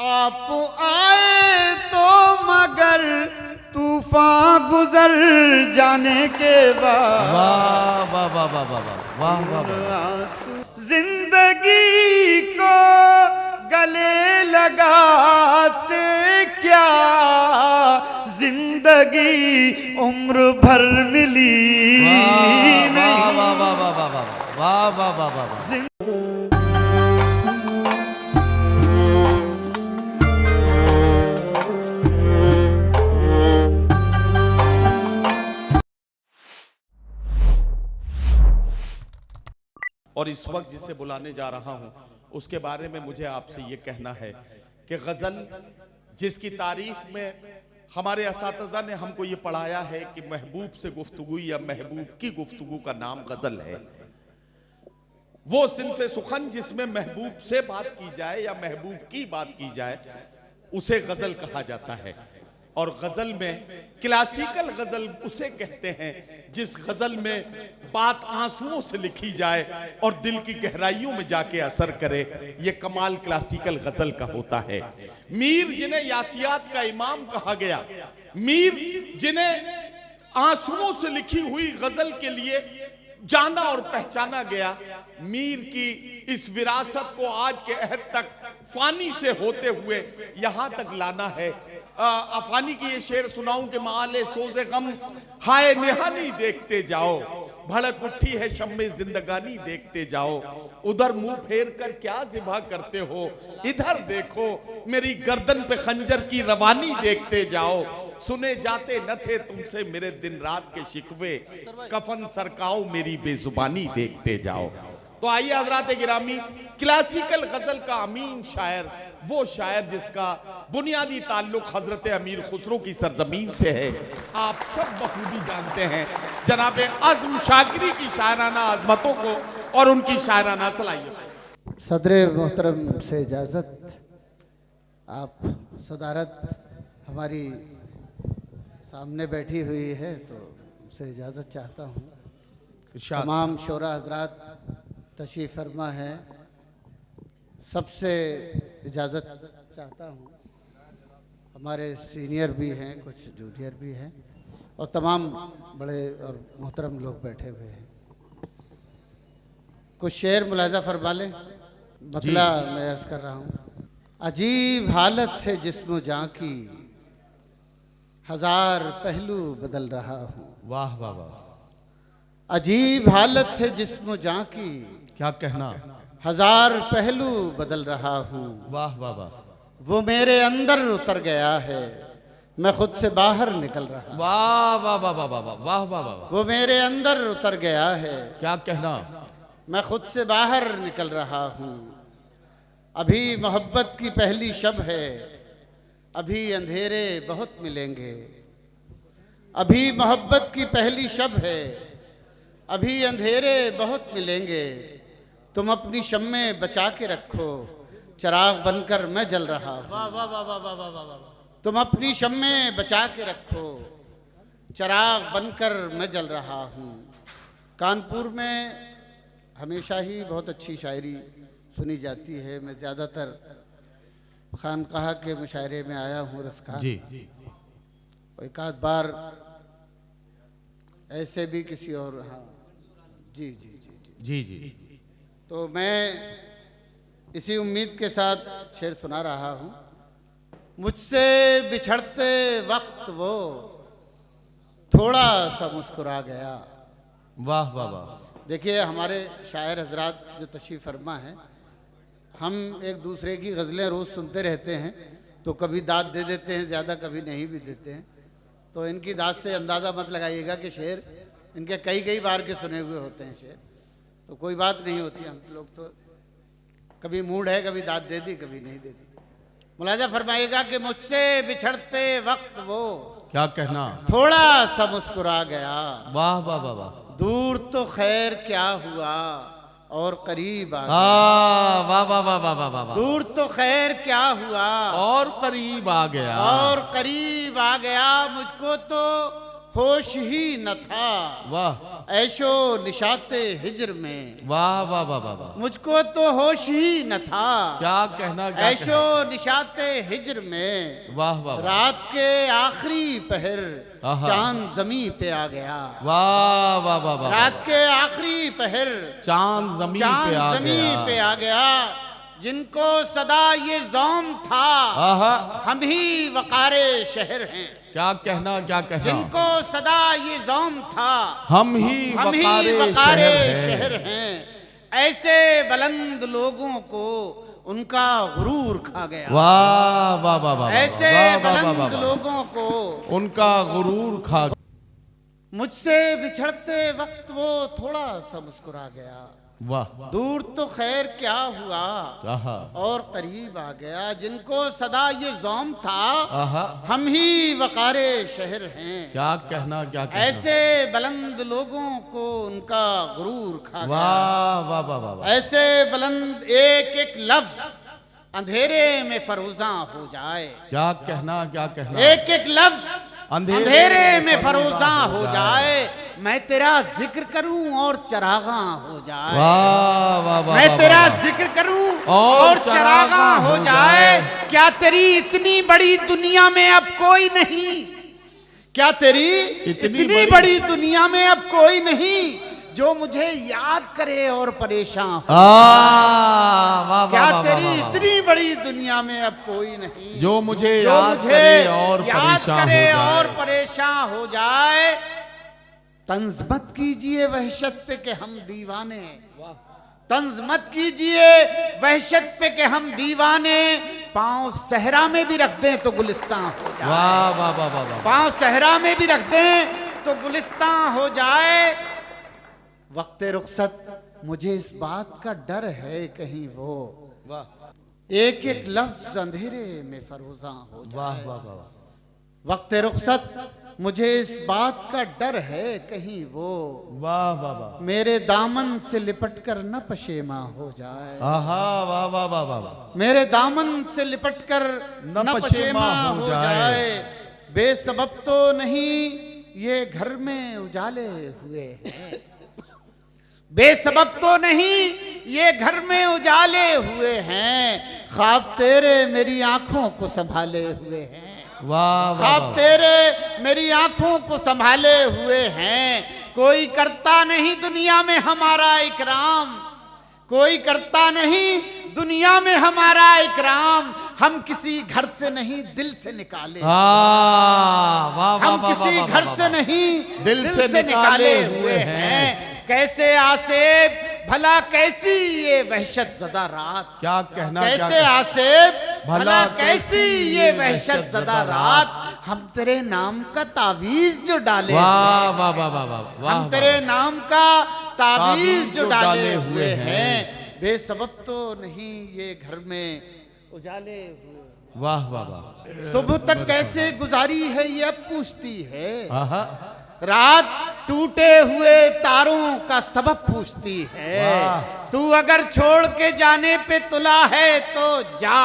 आप आए तो मगर तूफान गुजर जाने के बाद, वाह वाह वाह वाह वाह वाह वाह वाह, जिंदगी को गले लगाते क्या, जिंदगी उम्र भर मिली वाह वाह वाह वाह वाह वाह वाह वाह वाह वाह। और इस वक्त जिसे बुलाने जा रहा हूं उसके बारे में मुझे आपसे ये कहना है कि गजल जिसकी तारीफ में हमारे असातिज़ा ने हमको ये पढ़ाया है कि महबूब से गुफ्तगू या महबूब की गुफ्तगू का नाम गजल है, वो सिन्फ़े सुखन जिसमें महबूब से बात की जाए या महबूब की बात की जाए उसे गजल कहा जाता है। और गजल में क्लासिकल गजल उसे कहते हैं जिस गजल में बात आंसुओं से लिखी जाए और दिल की गहराइयों में जाके असर करे, ये कमाल क्लासिकल गजल का होता है। मीर जिन्हें यासियात का इमाम कहा गया, मीर जिन्हें आंसुओं से लिखी हुई गजल के लिए जाना और पहचाना गया, मीर की इस विरासत को आज के अहद तक फानी से होते हुए यहां तक लाना है। अफानी की ये शेर सुनाऊं कि माले सोज़े गम हाय निहानी देखते जाओ, भड़क उठी है शम्मे जिंदगानी देखते जाओ, उधर मुंह फेर कर क्या ज़िबा करते हो, इधर देखो मेरी गर्दन पे खंजर की रवानी देखते जाओ, सुने जाते न थे तुमसे मेरे दिन रात के शिकवे, कफन सरकाओ मेरी बेजुबानी देखते जाओ। तो आइए हजरात गिरामी, क्लासिकल गजल का अमीन शायर वो शायर जिसका बुनियादी ताल्लुक हजरत अमीर खुसरो की सरजमीन से है, आप सब बखूबी जानते हैं जनाब अज़्म शाकिरी की शायराना अजमतों को और उनकी शायराना सलाहियत। सदर मोहतरम से इजाज़त, आप सदारत हमारी सामने बैठी हुई है तो उनसे इजाज़त चाहता हूँ। तमाम शोरा हजरात तशरीफ़ फरमा है, सबसे इजाज़त चाहता हूँ। हमारे सीनियर भी हैं, कुछ जूनियर भी हैं और तमाम बड़े और मोहतरम लोग बैठे हुए हैं। कुछ शेर मुलाज़ा फरमा लें, मतला मैं अर्ज़ कर रहा हूँ। अजीब हालत है जिस्म जाँ की, हजार पहलू बदल रहा हूँ। वाह वाह वाह, अजीब हालत है जिस्म जाँ की, क्या कहना, हजार पहलू बदल रहा हूँ। वाह वाह वाह, वो मेरे अंदर उतर गया है, मैं खुद से बाहर निकल रहा हूँ। वाह वाह वाह वाह वाह वाह वाह वाह, वो मेरे अंदर उतर गया है, क्या कहना, मैं खुद से बाहर निकल रहा हूँ। अभी मोहब्बत की पहली शब है, अभी अंधेरे बहुत मिलेंगे। अभी मोहब्बत की पहली शब है, अभी अंधेरे बहुत मिलेंगे। तुम अपनी शम्मे बचा के रखो, चिराग बनकर मैं जल रहा हूँ। वाह वाह वाह वाह वाह वाह वाह। तुम अपनी शम्मे बचा के रखो, चिराग बनकर मैं जल रहा हूँ। कानपुर में हमेशा ही बहुत अच्छी शायरी सुनी जाती है। मैं ज़्यादातर खानकाह के मुशायरे में आया हूँ, रसखान जी, एक आध बार ऐसे भी किसी और, हाँ जी जी जी जी जी, तो मैं इसी उम्मीद के साथ शेर सुना रहा हूँ। मुझसे बिछड़ते वक्त वो थोड़ा सा मुस्कुरा गया। वाह वाह वाह। देखिए हमारे शायर हजरात जो तशरीफ़ फरमा हैं, हम एक दूसरे की गज़लें रोज़ सुनते रहते हैं, तो कभी दाद दे देते हैं ज़्यादा, कभी नहीं भी देते हैं। तो इनकी दाद से अंदाज़ा मत लगाइएगा कि शेर इनके कई कई बार के सुने हुए होते हैं शेर, तो कोई बात नहीं होती। हम लोग तो कभी मूड है, कभी दाद दे दी, कभी नहीं दे दी। मुलाजा फरमाइएगा कि मुझसे बिछड़ते वक्त वो क्या कहना, थोड़ा सा मुस्कुरा गया। वाह वाह वाह वाह, दूर तो खैर क्या हुआ और करीब आ गया। वाह वाह वाह वाह वाह वाह, दूर तो खैर क्या हुआ और करीब आ गया, और करीब आ गया। मुझको तो होश ही न था, वाह ऐशो निशाते हिजर में। वाह वाह वाह वाह वाह, मुझको तो होश ही न था, क्या कहना, क्या ऐशो निशाते हिजर में। कहना। वाह वाह वाह रात के आखिरी पहर आहा। चांद जमी पे आ गया। वाह वाह वाह वाह, रात के आखिरी पहर चांद जमीन चांद पे आ जमीन पे गया। आ गया। जिनको सदा ये ज़ौम था, आहा, हम ही वकारे शहर हैं। क्या कहना, क्या कहना। जिनको सदा ये ज़ौम था, हम ही वकारे वकारे शहर शहर हैं। हैं। ऐसे बुलंद लोगों को उनका गुरूर खा गया। वाह वाह वाह वाह, ऐसे वाह, वाह, वाह, वाह, बुलंद वाह। लोगों को उनका गुरूर खा। मुझसे बिछड़ते वक्त वो थोड़ा सा मुस्कुरा गया। वाह, दूर तो खैर क्या हुआ, आहा और करीब आ गया। जिनको सदा ये ज़ौम था, आहा, हम ही वकारे शहर हैं। क्या कहना, क्या कहना। ऐसे बुलंद लोगों को उनका गुरूर खा गया। वाह वाह वाह वाह वाह, ऐसे बुलंद एक एक लफ्ज अंधेरे में फरोजा हो जाए। क्या कहना, क्या कहना। एक एक लफ्ज अंधेरे में फरोजा हो जाए। मैं तेरा जिक्र करूं और चरागा हो जाए। वाह वाह वाह, मैं वाह, तेरा वाह, वाह। जिक्र करूं और और चरागा हो जाए। क्या तेरी इतनी बड़ी दुनिया में अब कोई नहीं, क्या तेरी इतनी बड़ी दुनिया में अब कोई नहीं जो मुझे याद करे और परेशान हो। वाह वाह क्या वाह, तेरी वाह, वाह, इतनी बड़ी दुनिया में अब कोई नहीं जो मुझे जो याद मुझे करे और याद परेशान हो करे जाए। और परेशान हो जाए। तंज मत कीजिए वहशत पे कि हम दीवाने, तंज मत कीजिए वहशत पे कि हम दीवाने। पांव सहरा में भी रख दें तो गुलिस्तान हो जाए। वाह वाह वाह वाह वाह, पांव सहरा में भी रख दें तो गुलिस्तान हो जाए। वक्त रुखसत मुझे इस बात का डर है कहीं वो एक एक लफ्ज अंधेरे में फरोजा हो वाह जाए। वाह वाह, वक्त रुखसत मुझे इस बात का डर है कहीं वो वाह वाह वाह, मेरे दामन से लिपट कर न पशेमा हो जाए। आहा, वाह वाह वाह वाह वाह, मेरे दामन से लिपट कर न पशेमा हो जाए। बेसबब तो नहीं ये घर में उजाले हुए हैं, बेसबब तो नहीं ये घर में उजाले हुए हैं। ख्वाब तेरे मेरी आंखों को संभाले हुए हैं, वाह वाह ख्वाब वाह, तेरे मेरी आंखों को संभाले हुए हैं। कोई करता नहीं दुनिया में हमारा इकराम, कोई करता नहीं दुनिया में हमारा इकराम। हम किसी घर से नहीं दिल से निकाले, वाह वाह हम वाह, किसी वाह, घर वाह, से वाह। नहीं दिल से निकाले हुए हैं। कैसे आसेब भला कैसी ये वहशत ज़दा रात, क्या कहना, क्या कैसे कहना। आसेब भला कैसी ये वहशत ज़दा रात। हम तेरे नाम का तावीज जो डाले, वाह वाह वाह वाह वाह, वाह हम तेरे नाम का तावीज जो डाले डाले हुए हुए हैं। बेसबब तो नहीं ये घर में उजाले हुए। वाह वाह वाह, सुबह तक कैसे गुजारी है ये अब पूछती है, आहा, रात टूटे हुए तारों का सबब पूछती है। वाह। तू अगर छोड़ के जाने पे तुला है तो जा,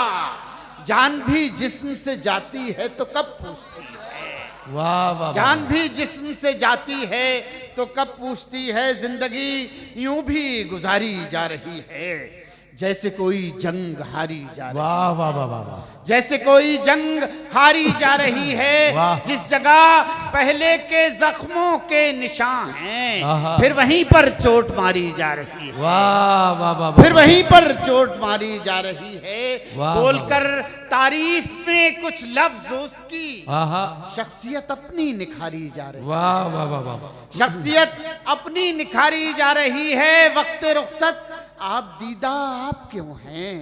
जान भी जिस्म से जाती है तो कब पूछती है। वाह वाह, जान भी जिस्म से जाती है तो कब पूछती है। जिंदगी यूं भी गुजारी जा रही है जैसे कोई जंग हारी जा रही है, वाह वाह वाह वाह वाह, जैसे कोई जंग हारी जा रही है। वाह। जिस जगह पहले के जख्मों के निशान हैं, आहा। फिर वहीं पर चोट मारी जा रही है, वाह वाह वाह, फिर वहीं पर चोट मारी जा रही है। वाह, बोलकर तारीफ में कुछ लफ्ज उसकी आहा, शख्सियत अपनी निखारी जा रही है, वाह वाह वाह वाह, शख्सियत अपनी निखारी जा रही है। वक्त रुखसत आप दीदा आप क्यों हैं,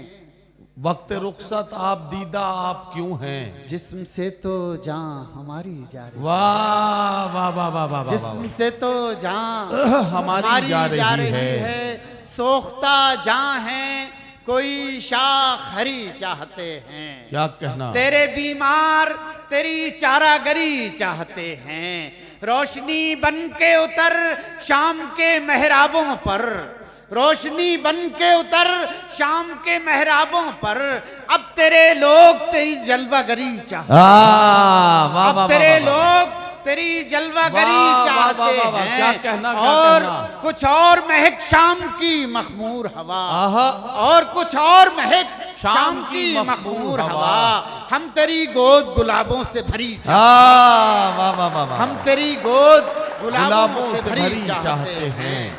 वक्त रुखसत आप दीदा आप क्यों हैं। जिस्म से तो जान हमारी जा रही है, वाह वाह वाह वाह वाह, जिस्म से तो जान हमारी जा रही है। सोख्ता जान है कोई शाख हरी चाहते हैं। क्या कहना, तेरे बीमार तेरी चारागरी चाहते हैं। रोशनी बन के उतर शाम के मेहराबों पर, रोशनी बन के उतर शाम के मेहराबों पर। अब तेरे लोग तेरी जलवागरी चाहते हैं, वाह वाह अब वाह, तेरे वाह, वाह, लोग तेरी जलवागरी वाह, चाहते वाह, वाह, वाह, हैं। क्या कहना, क्या और कहना। कुछ और महक शाम की मखमूर हवा, आहा। और कुछ और महक शाम शाम की की मखमूर मखमूर हवा। हवा। हम तेरी गोद गुलाबों से भरी चाहते, वाह वाह वाह वाह। हम तेरी गोद गुलाबों गुलाबों से भरी चाहते चाहते हैं। हैं।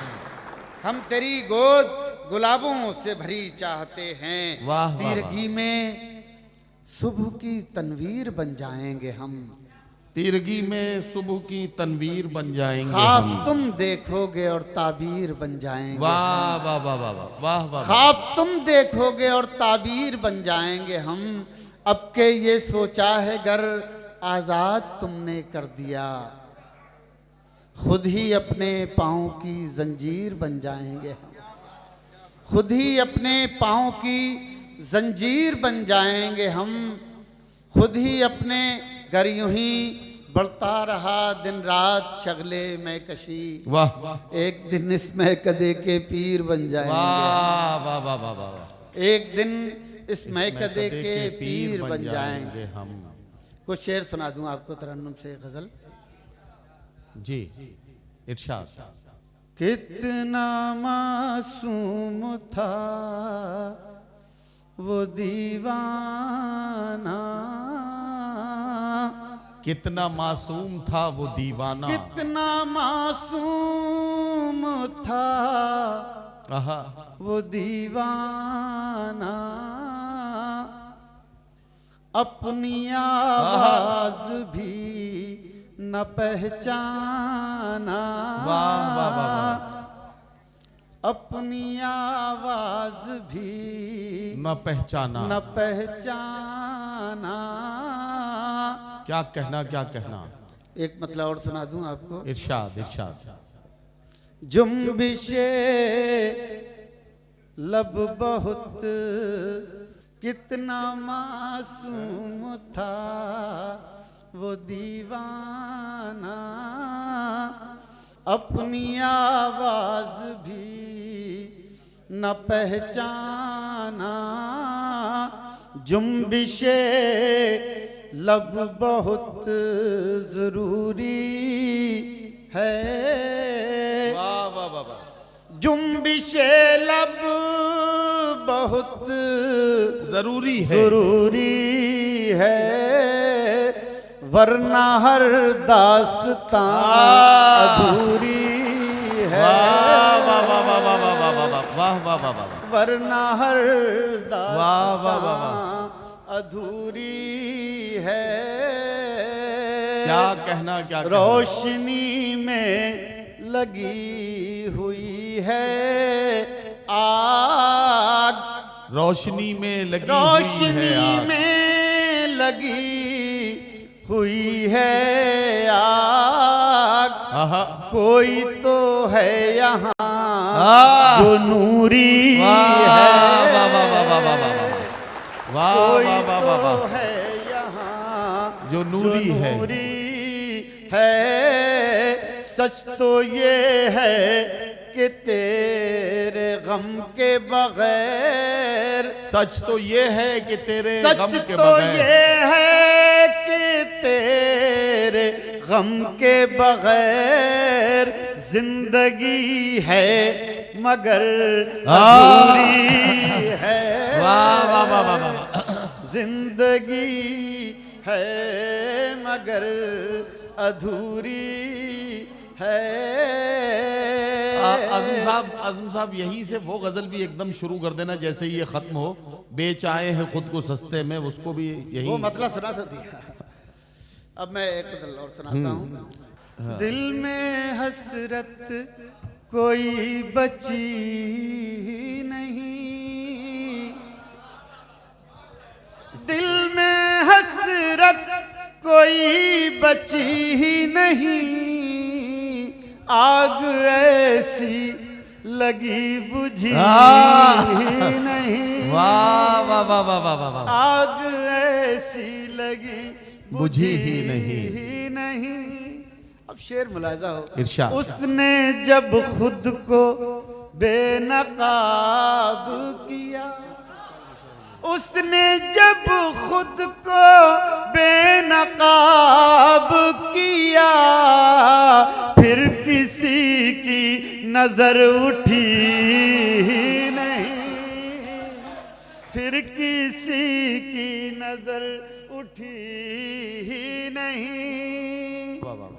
हम तेरी गोद गुलाबों से भरी चाहते हैं। वाह, वाह, तीरगी में सुबह की तनवीर बन जाएंगे हम। तीरगी में सुबह की तनवीर बन जाएंगे ख्वाब हम। तुम देखोगे और ताबीर बन जाएंगे। वाह वाह वाह वाह वाह वाह वाह। ख्वाब तुम देखोगे और ताबीर बन जाएंगे हम। अब के ये सोचा है गर आजाद तुमने कर दिया, खुद ही अपने पाँव की जंजीर बन जाएंगे हम। खुद ही अपने पाँव की जंजीर बन जाएंगे हम। खुद ही अपने घर यूं ही बढ़ता रहा दिन रात शगले में कशी, वाह एक दिन इसमें कदे के पीर बन जाएंगे। वाह वाह वाह वाह वाह। एक दिन इसमें कदे के पीर बन जाएंगे। हम। कुछ शेर सुना दूं आपको तरन्नुम से गजल। जी इरशाद। कितना मासूम था वो दीवाना, कितना मासूम था वो दीवाना। कितना मासूम था आहा। वो दीवाना, अपनी आवाज भी न पहचाना। वाह वाह वाह वाह। अपनी आवाज भी न पहचाना। न पहचाना। क्या कहना, क्या कहना। एक मतलब और सुना दूं आपको। इरशाद इरशाद। जुम्बिशे लब बहुत कितना मासूम था वो दीवाना, अपनी आवाज भी न पहचाना। जुम्बिशे लब बहुत जरूरी है। वाह वाह वाह वाह। जुम्बिशे लब बहुत जरूरी है। जरूरी है, वरना हर दास्तां अधूरी है। वाह वाह वाह वाह वाह वाह वाह वाह वाह वाह वाह वाह। वरना हर वाह वाह वाह दास्तां अधूरी है। क्या कहना, क्या कहना। रोशनी में लगी हुई है आग, रोशनी में लगी हुई रोशनी है आग। में लगी हुई है आग। आहा। कोई तो है यहाँ आह। जो नूरी वाह है। वाह वाह वाह वाह वाह वाह वाह कोई वाह वाह वाह तो वाह। है यहाँ जो नूरी है। है। सच तो ये है कि तेरे गम के बगैर, सच तो ये है कि तेरे सच गम के तो बगैर। ये है कि तेरे गम के बगैर जिंदगी है मगर अधूरी है। वाह वाह वाह वाह वाह। जिंदगी है मगर अधूरी है। आजम साहब यहीं से वो गजल भी एकदम शुरू कर देना जैसे ही ये खत्म हो। बेच आए हैं खुद को सस्ते में, उसको भी यही। वो मतलब सुना तो दिया। अब मैं एक गजल और सुनाता हूँ। दिल में हसरत कोई बची नहीं, दिल में हसरत कोई बची ही नहीं। आग ऐसी लगी बुझी नहीं। वाह वाह वाह वाह वाह वाह वाह। आग ऐसी लगी बुझी ही नहीं। नहीं। अब शेर मुलाजा हो। इरशाद। उसने जब खुद को बेनकाब किया, उसने जब खुद को बेनकाब किया, नजर उठी नहीं, फिर किसी की नजर उठी नहीं, वाह वाह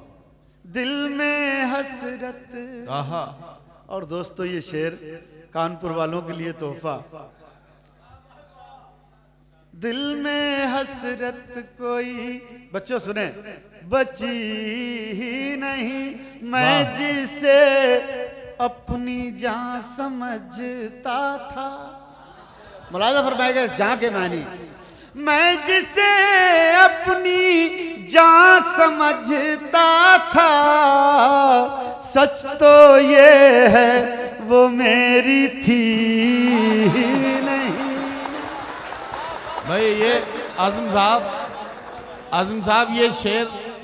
दिल में हसरत। आहा, और दोस्तों ये शेर कानपुर वालों के लिए तोहफा। दिल में हसरत कोई, बच्चों सुने, बची ही नहीं, मैं जिसे अपनी जान समझता था। मुलाजा फरमाएगा इस जान के मानी, मैं जिसे अपनी जान समझता था, सच तो ये है वो मेरी थी नहीं। भाई ये आजम साहब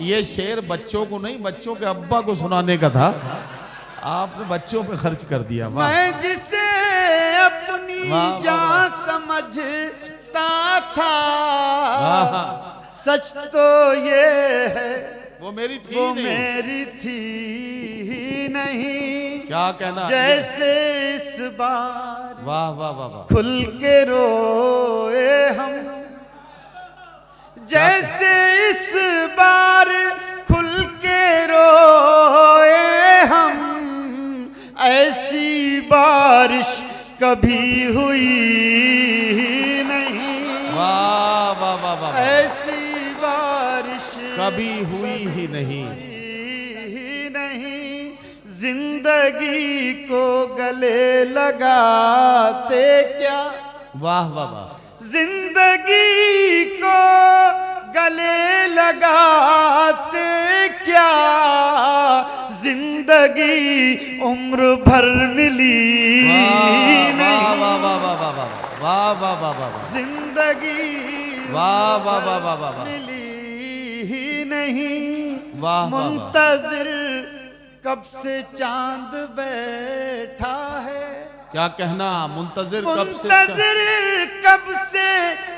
ये शेर बच्चों को नहीं, बच्चों के अब्बा को सुनाने का था, आपने बच्चों पे खर्च कर दिया। वाह, मैं जिसे अपनी जान समझता था, सच तो ये है वो मेरी थी वो नहीं। मेरी थी नहीं। क्या कहना, जैसे इस बार वाह वाह वाह वाह, खुल के रोए हम, जैसे इस बार खुल के रोए हम, ऐसी बारिश कभी हुई नहीं। वाह वाह वाह वाह, ऐसी बारिश कभी हुई ही नहीं। ही नहीं। जिंदगी को गले लगाते क्या, वाह वाह वाह, जिंदगी को गले लगाते क्या, जिंदगी उम्र भर मिली वाह नहीं। वाह वाह वाह वाह वाह वाह वाह वाह वाह, जिंदगी वाह वाह वाह वाह वाह, मिली ही नहीं। वाह वाह, मुंतजिर कब से चांद बैठा है, क्या कहना, मुंतजिर मुंतजिर कब से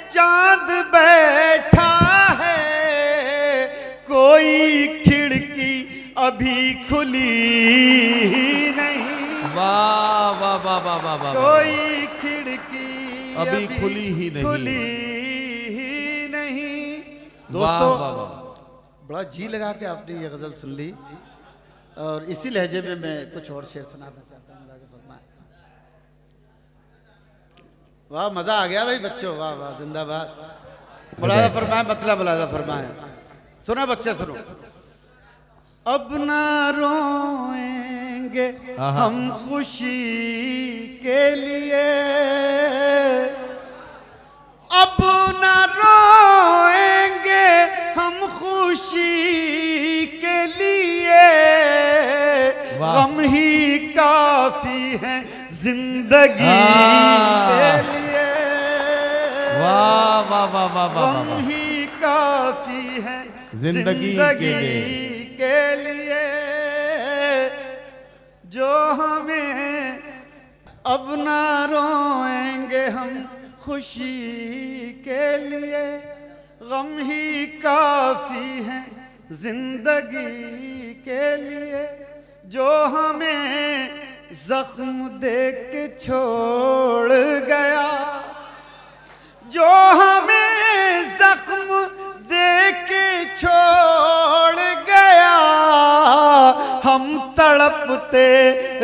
चांद बैठा है, कोई खिड़की अभी खुली नहीं। वाह वाह वाह वाह वाह वाह, कोई खिड़की अभी खुली ही नहीं। खुली ही नहीं। वाह दोस्तों वाह वाह, बड़ा जी लगा के आपने ये गजल सुन ली, और इसी लहजे में मैं कुछ और शेर सुनाना चाहता हूँ। वाह मजा आ गया भाई बच्चों, वाह वाह, जिंदाबाद। मुलाजा फरमाए, मतलब मुलाजा फरमाए। सुनो बच्चे सुनो। अब ना रोएंगे हम खुशी के लिए, अब ना रोएंगे हम खुशी के लिए, गम ही काफी है जिंदगी के लिए, वाह वाह वाह वाह वाह, गम ही काफी है जिंदगी के लिए, जो हमें अब ना रोएंगे हम खुशी के लिए, गम ही काफी है जिंदगी के लिए, जो हमें जख्म दे के छोड़ गया, जो हमें जख्म दे के छोड़ गया, हम तड़पते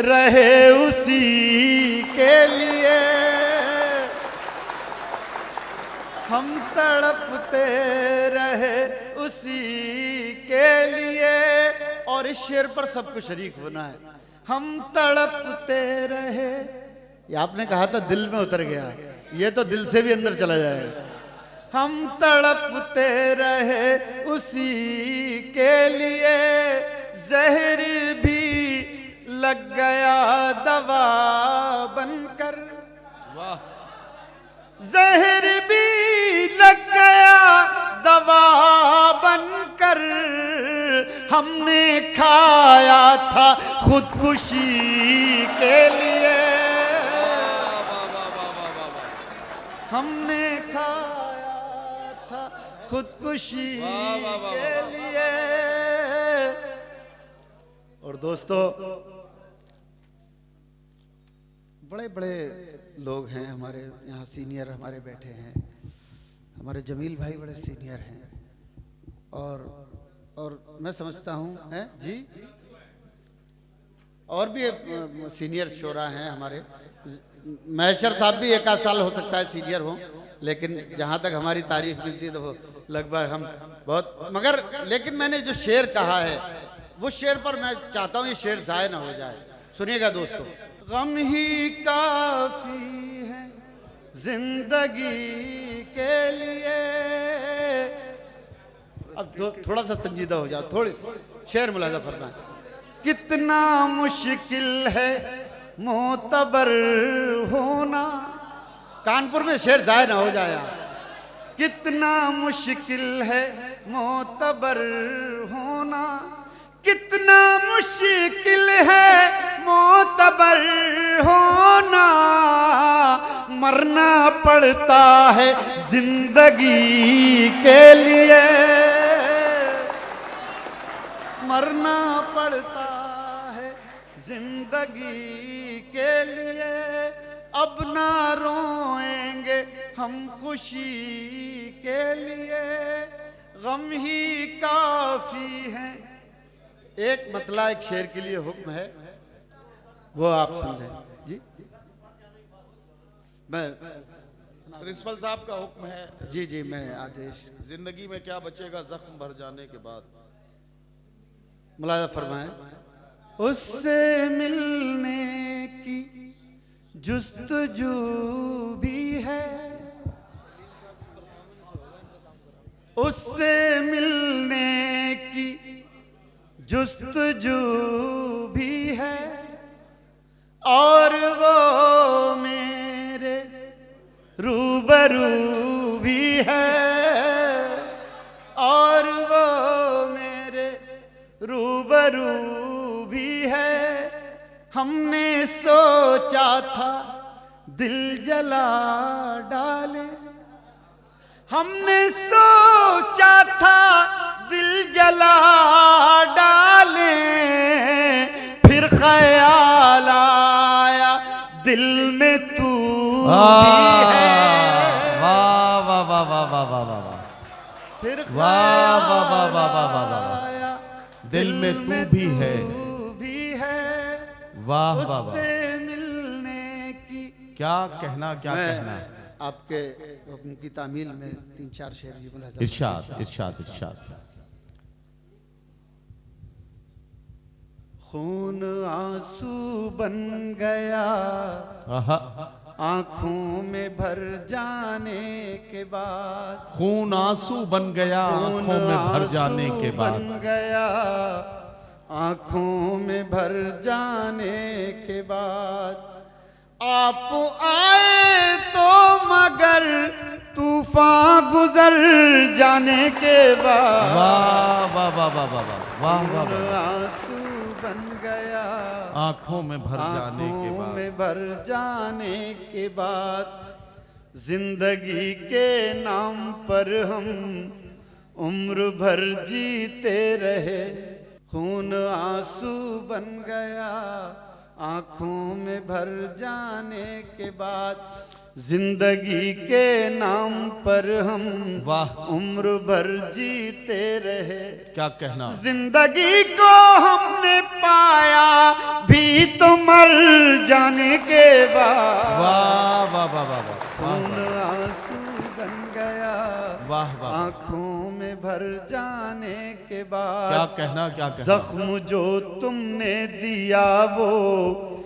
रहे उसी के लिए, हम तड़पते रहे उसी के लिए। और इस शेर पर सबको शरीक होना है। हम तड़पते रहे, ये आपने कहा था दिल में उतर गया, ये तो दिल से भी अंदर चला जाएगा। हम तड़पते रहे उसी के लिए, जहर भी लग गया दवा बनकर, जहर भी लग गया दवा बनकर, हमने खाया था खुदकुशी के लिए, हमने खाया था खुदकुशी के लिए। और दोस्तों बड़े बड़े लोग हैं हमारे यहाँ, सीनियर हमारे बैठे हैं। हमारे जमील भाई बड़े सीनियर हैं और मैं समझता हूँ हैं जी, और भी सीनियर शोरा हैं हमारे। मैशर साहब भी एक आध साल हो सकता है सीनियर हो, लेकिन जहाँ तक हमारी तारीफ मिलती है तो वो लगभग हम बहुत, मगर लेकिन मैंने जो शेर कहा है वो शेर पर मैं चाहता हूँ ये शेर ज़ाय ना हो जाए। सुनिएगा दोस्तों। गम ही काफी है जिंदगी के लिए, अब थोड़ा सा संजीदा हो जाओ, थोड़ी शेर मुलाजा फरमाए। कितना मुश्किल है मोतबर होना, कानपुर में शेर ज़ाय ना हो जाए। कितना मुश्किल है मोतबर होना, कितना मुश्किल है मोतबर होना, मरना पड़ता है जिंदगी के लिए, मरना पड़ता है जिंदगी के लिए। अब ना रोएंगे हम खुशी के लिए, गम ही काफी है। एक मतला एक शेर के लिए हुक्म है, वो आप सुन लें जी। मैं प्रिंसिपल साहब का हुक्म है। जी जी, मैं आदेश। जिंदगी में क्या बचेगा जख्म भर जाने के बाद। मुलाजा फरमाए। उससे मिलने की जुस्तजू भी है, उससे मिलने की जुस्तजू भी है, और वो मेरे रूबरू भी है, और वो मेरे रूबरू भी है। हमने सोचा था दिल जला डाले, हमने सोचा था दिल जला डाले, फिर ख्याल आया दिल में तू भी है। वाह वाह वाह वाह वाह वाह वाह वाह, फिर वाह वाह वाह वाह वाह वाह वाह, आया दिल में तू भी है। वाह वाह वाह, उससे मिलने की। क्या कहना, क्या कहना। आपके हुक्म की तामील में 3-4 शेर भी मुलाजा। इरशाद इरशाद इरशाद। खून आंसू बन गया आहा, आंखों में भर जाने के बाद, खून आंसू बन गया आंखों में भर जाने के बाद, बन गया आंखों में भर जाने के बाद। आप आए तो मगर तूफान गुजर जाने के बाद। वाह वाह वाह वाह वाह वाह वाह वाह वाह, आंसू बन गया आंखों में भर जाने के आंखों बाद, में भर जाने के बाद। जिंदगी के नाम पर हम उम्र भर जीते रहे, खून आंसू बन गया आंखों में भर जाने के बाद। जिंदगी के नाम पर हम वाह, उम्र भर जीते रहे। क्या कहना। जिंदगी को हमने पाया भी तो मर जाने के बाद। वाह वाह वाह वाह वाह, खून आंसू बन गया वाह वाह, आंखों में भर जाने के बाद। क्या कहना, क्या कहना। जख्म जो तुमने दिया वो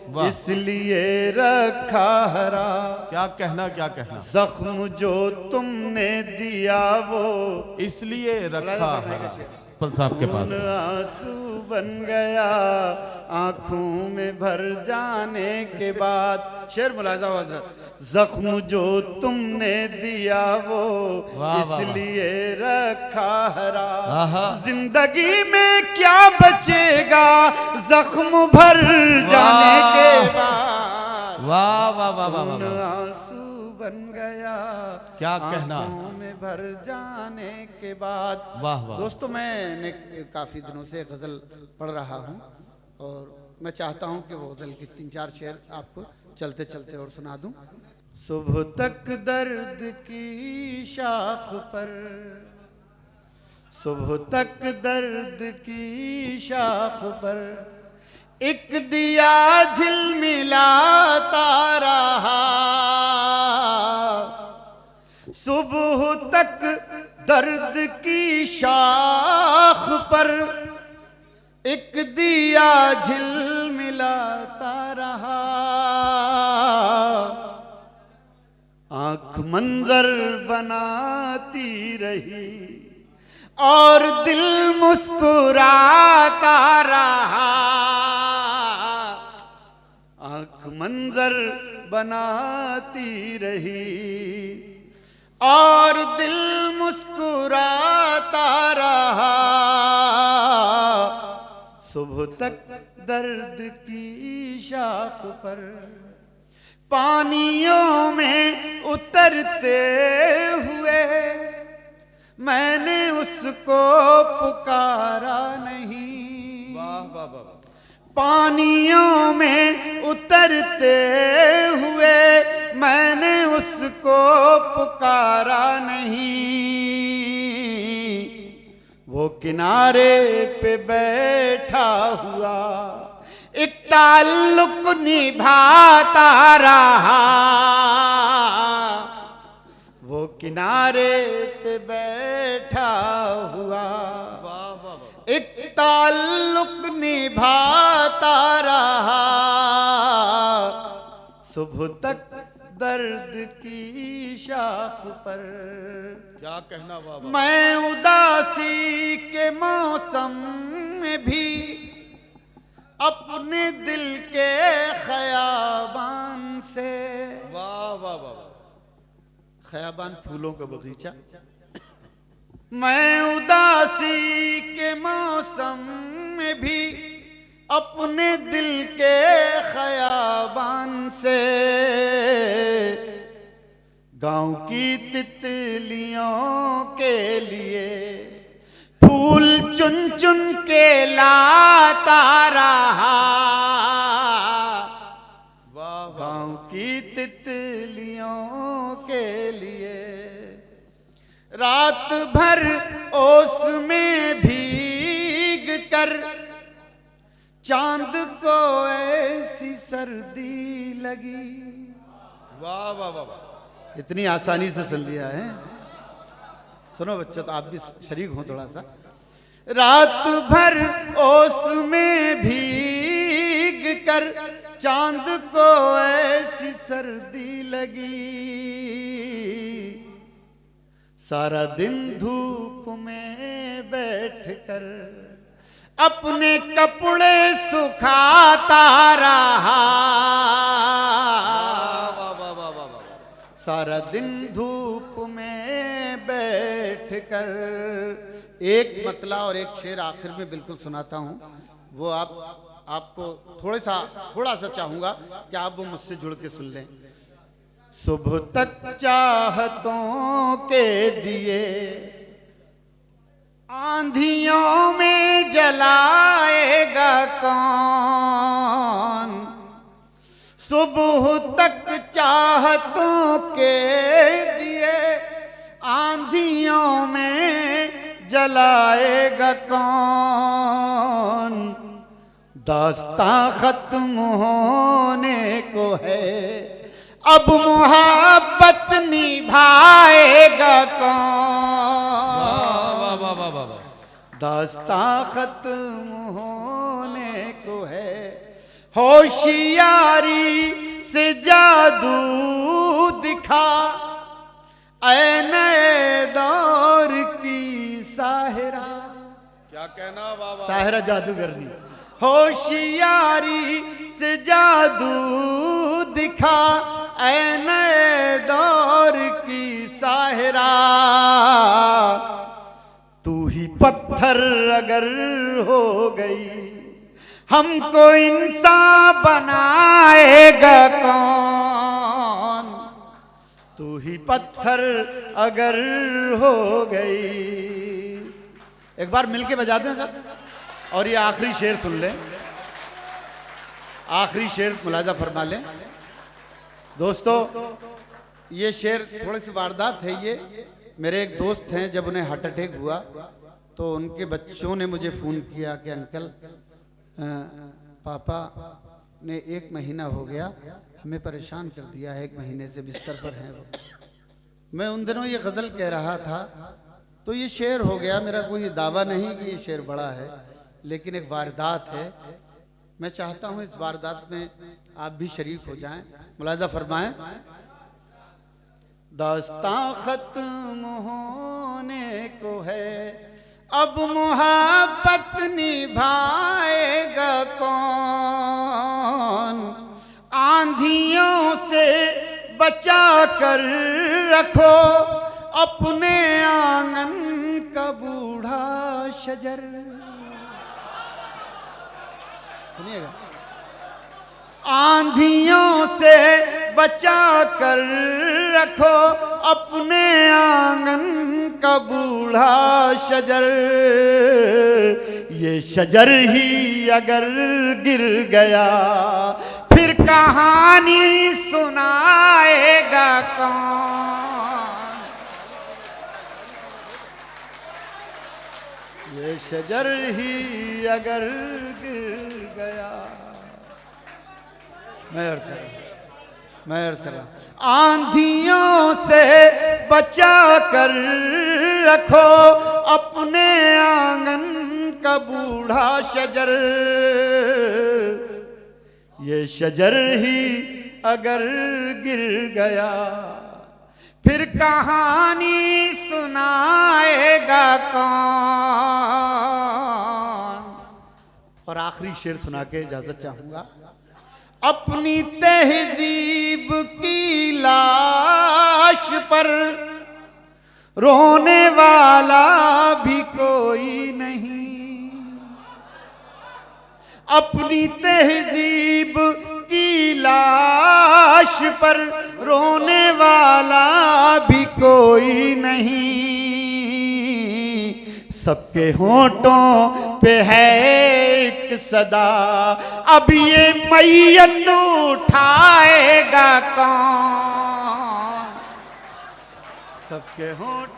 वाह, इसलिए रखा हरा। क्या कहना, क्या कहना। जख्म जो तुमने दिया वो इसलिए रखा हरा। पल साहब के पास खून आंसू बन गया आंखों में भर जाने के बाद। शेर मुलाजा हजरत। जख्म जो तुमने दिया वो वाह, वाह, इसलिए रखा हरा। आहा। जिंदगी में क्या बचेगा जख्म भर जाने के बाद। वाह वाह वाह वाह खून वाह, आंसू बन गया क्या कहना। आंखों में भर जाने के बाद। वाह वाह। दोस्तों, मैंने काफ़ी दिनों से गज़ल पढ़ रहा हूँ और मैं चाहता हूँ कि वो गज़ल की 3-4 शेर आपको चलते चलते और सुना दूं। सुबह तक दर्द की शाख पर, सुबह तक दर्द की शाख पर एक दिया झिलमिलाता रहा। सुबह तक दर्द की शाख पर एक दिया झिलमिलाता रहा। आंख मंजर बनाती रही और दिल मुस्कुराता रहा। आंख मंजर बनाती रही और दिल मुस्कुराता रहा। सुबह तक दर्द की शाख पर पानियों में उतरते हुए मैंने उसको पुकारा नहीं। वाह वाह वाह। पानियों में उतरते हुए मैंने उसको पुकारा नहीं। वो किनारे पे बैठा हुआ एक ताल्लुक निभाता रहा। वो किनारे पे बैठा हुआ एक ताल्लुक निभाता रहा। सुबह तक दर्द की शाख पर क्या कहना बाबा। मैं उदासी के मौसम में भी अपने दिल के खयाबान से, वाह वाह वाह। खयाबान फूलों का बगीचा, मैं उदासी के मौसम में भी अपने दिल के खयाबान से गांव की तितलियों के लिए फूल चुन चुन के लाता रहा। गांव की तितलियों के लिए रात भर ओस में भीग कर चांद को ऐसी सर्दी लगी। वाह वाह वाह। इतनी आसानी से सुन लिया है। सुनो बच्चों, तो आप भी शरीक हो थोड़ा सा। रात भर ओस में भीग कर चांद को ऐसी सर्दी लगी। सारा दिन धूप में बैठकर अपने कपड़े सुखाता रहा। सारा दिन धूप में बैठकर। एक मतला और एक शेर आखिर में बिल्कुल सुनाता हूँ, वो आपको थोड़ा सा चाहूंगा कि आप वो मुझसे जुड़ के सुन लें। सुबह तक चाहतों के दिए आंधियों में जलाएगा कौन। सुबह तक चाहतों के दिए आंधियों में जलाएगा कौन। दास्तां खत्म होने को है, अब मोहब्बत निभाएगा कौन। दास्तां खत्म होने को है, होशियारी से जादू दिखा ऐ नए दौर की साहिरा। क्या कहना बाबा। साहिरा जादूगरनी। होशियारी से जादू दिखा ऐ नए दौर की साहिरा। तू ही पत्थर अगर हो गई हमको इंसान बनाएगा कौन। तू ही पत्थर अगर हो गई। एक बार मिलके बजा दें सब। और ये आखिरी शेर सुन लें, आखिरी शेर मुलाजा फरमा लें। दोस्तों, ये शेर थोड़ी सी वारदात है। ये मेरे एक दोस्त हैं, जब उन्हें हार्ट अटैक हुआ तो उनके बच्चों ने मुझे फ़ोन किया कि अंकल पापा ने 1 महीना हो गया, हमें परेशान कर दिया है, 1 महीने से बिस्तर पर हैं वो। मैं उन दिनों ये गज़ल कह रहा था तो ये शेर हो गया। मेरा कोई दावा नहीं कि ये शेर बड़ा है, लेकिन एक वारदात है। मैं चाहता हूँ इस वारदात में आप भी शरीक हो जाएं, मुलाहिज़ा फरमाएं। दास्तां खत्म होने को है, अब मोहब्बत निभाएगा कौन, आंधियों से बचा कर रखो अपने आंगन का बूढ़ा शजर। सुनिएगा, आंधियों से बचा कर रखो अपने आंगन का बूढ़ा शजर, ये शजर ही अगर गिर गया फिर कहानी सुनाएगा कौन, ये शजर ही अगर गिर गया। मैं अर्ज कर रहा हूं, आंधियों से बचा कर रखो अपने आंगन का बूढ़ा शजर, ये शजर ही अगर गिर गया फिर कहानी सुनाएगा कौन। और आखिरी शेर सुना के इजाजत चाहूंगा। अपनी तहजीब की लाश पर रोने वाला भी कोई नहीं, अपनी तहजीब की लाश पर रोने वाला भी कोई नहीं, सबके होठों पे है एक सदा, अब ये मैयत उठाएगा कौन, सबके होठ